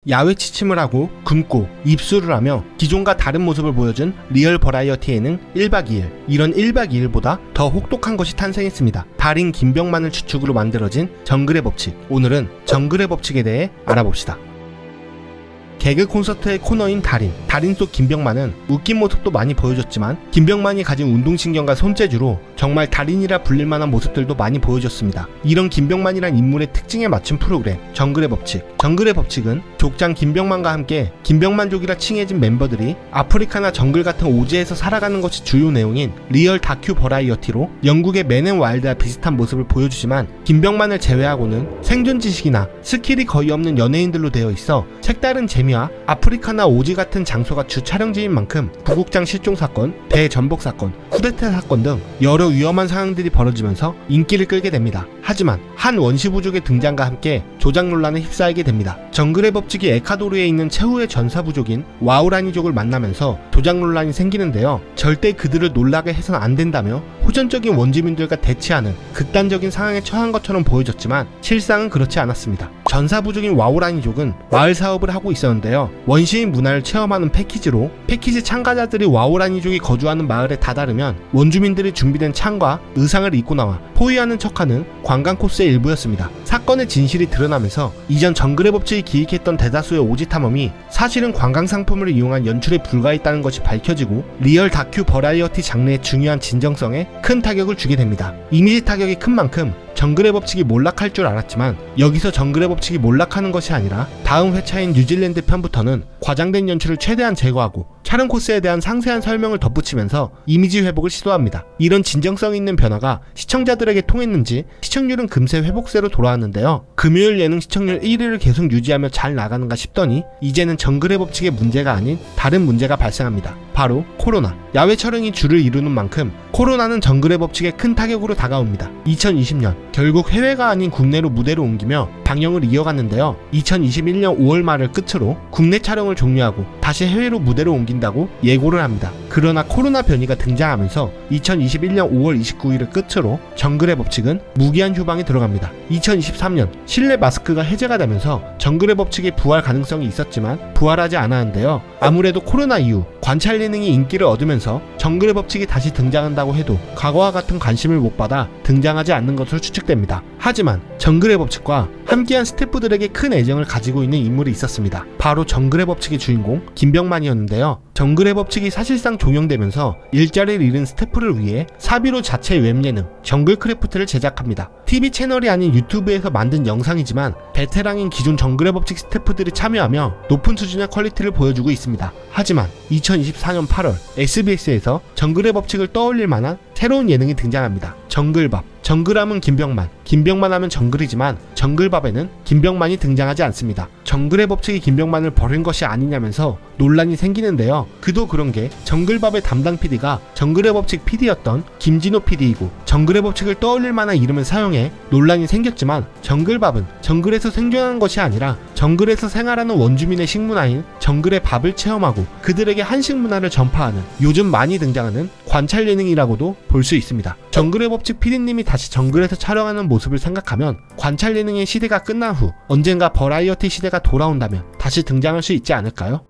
야외 취침을 하고 굶고 입수를 하며 기존과 다른 모습을 보여준 리얼 버라이어티 예능 1박 2일. 이런 1박 2일보다 더 혹독한 것이 탄생했습니다. 달인 김병만을 주축으로 만들어진 정글의 법칙. 오늘은 정글의 법칙에 대해 알아봅시다. 개그 콘서트의 코너인 달인. 달인 속 김병만은 웃긴 모습도 많이 보여줬지만 김병만이 가진 운동신경과 손재주로 정말 달인이라 불릴만한 모습들도 많이 보여줬습니다. 이런 김병만이란 인물의 특징에 맞춘 프로그램 정글의 법칙. 정글의 법칙은 족장 김병만과 함께 김병만족이라 칭해진 멤버들이 아프리카나 정글 같은 오지에서 살아가는 것이 주요 내용인 리얼 다큐 버라이어티로 영국의 맨앤와일드와 비슷한 모습을 보여주지만 김병만을 제외하고는 생존 지식이나 스킬이 거의 없는 연예인들로 되어 있어 색다른 재미와 아프리카나 오지 같은 장소가 주 촬영지인 만큼 구국장 실종 사건, 배 전복 사건, 쿠데타 사건 등 여러 위험한 상황들이 벌어지면서 인기를 끌게 됩니다. 하지만 한 원시 부족의 등장과 함께 조작 논란에 휩싸이게 됩니다. 정글의 법칙이 에콰도르에 있는 최후의 전사 부족인 와우라니족을 만나면서 조작 논란이 생기는데요. 절대 그들을 놀라게 해서는 안 된다며 호전적인 원주민들과 대치하는 극단적인 상황에 처한 것처럼 보여졌지만 실상은 그렇지 않았습니다. 전사 부족인 와우라니족은 마을 사업을 하고 있었는데요. 원시인 문화를 체험하는 패키지로 패키지 참가자들이 와우라니족이 거주하는 마을에 다다르면 원주민들이 준비된 창과 의상을 입고 나와 포위하는 척하는 관광 코스의 일부였습니다. 사건의 진실이 드러나면서 이전 정글의 법칙이 기획했던 대다수의 오지 탐험이 사실은 관광 상품을 이용한 연출에 불과했다는 것이 밝혀지고 리얼 다큐 버라이어티 장르의 중요한 진정성에 큰 타격을 주게 됩니다. 이미지 타격이 큰 만큼 정글의 법칙이 몰락할 줄 알았지만 여기서 정글의 법칙이 몰락하는 것이 아니라 다음 회차인 뉴질랜드 편부터는 과장된 연출을 최대한 제거하고 촬영 코스에 대한 상세한 설명을 덧붙이면서 이미지 회복을 시도합니다. 이런 진정성 있는 변화가 시청자들에게 통했는지 시청률은 금세 회복세로 돌아왔는데요. 금요일 예능 시청률 1위를 계속 유지하며 잘 나가는가 싶더니 이제는 정글의 법칙의 문제가 아닌 다른 문제가 발생합니다. 바로 코로나. 야외 촬영이 주를 이루는 만큼 코로나는 정글의 법칙에 큰 타격으로 다가옵니다. 2020년 결국 해외가 아닌 국내로 무대를 옮기며 방영을 이어갔는데요. 2021년 5월 말을 끝으로 국내 촬영을 종료하고 다시 해외로 무대를 옮긴다고 예고를 합니다. 그러나 코로나 변이가 등장하면서 2021년 5월 29일을 끝으로 정글의 법칙은 무기한 휴방에 들어갑니다. 2023년 실내 마스크가 해제가 되면서 정글의 법칙의 부활 가능성이 있었지만 부활하지 않았는데요. 아무래도 코로나 이후 관찰 예능이 인기를 얻으면서 정글의 법칙이 다시 등장한다고 해도 과거와 같은 관심을 못 받아 등장하지 않는 것으로 추측됩니다. 하지만 정글의 법칙과 함께한 스태프들에게 큰 애정을 가지고 있는 인물이 있었습니다. 바로 정글의 법칙의 주인공 김병만이었는데요. 정글의 법칙이 사실상 종영되면서 일자리를 잃은 스태프를 위해 사비로 자체 웹예능 정글크래프트를 제작합니다. TV 채널이 아닌 유튜브에서 만든 영상이지만 베테랑인 기존 정글의 법칙 스태프들이 참여하며 높은 수준의 퀄리티를 보여주고 있습니다. 하지만 2024년 8월 SBS에서 정글의 법칙을 떠올릴 만한 새로운 예능이 등장합니다. 정글밥. 정글하면 김병만, 김병만 하면 정글이지만 정글밥에는 김병만이 등장하지 않습니다. 정글의 법칙이 김병만을 버린 것이 아니냐면서 논란이 생기는데요. 그도 그런게 정글밥의 담당 PD가 정글의 법칙 PD였던 김진호 PD이고 정글의 법칙을 떠올릴 만한 이름을 사용해 논란이 생겼지만 정글밥은 정글에서 생존하는 것이 아니라 정글에서 생활하는 원주민의 식문화인 정글의 밥을 체험하고 그들에게 한식 문화를 전파하는 요즘 많이 등장하는 관찰 예능이라고도 볼 수 있습니다. 정글의 법칙 PD님이 다시 정글에서 촬영하는 모습을 생각하면 관찰 예능의 시대가 끝난 후 언젠가 버라이어티 시대가 돌아온다면 다시 등장할 수 있지 않을까요?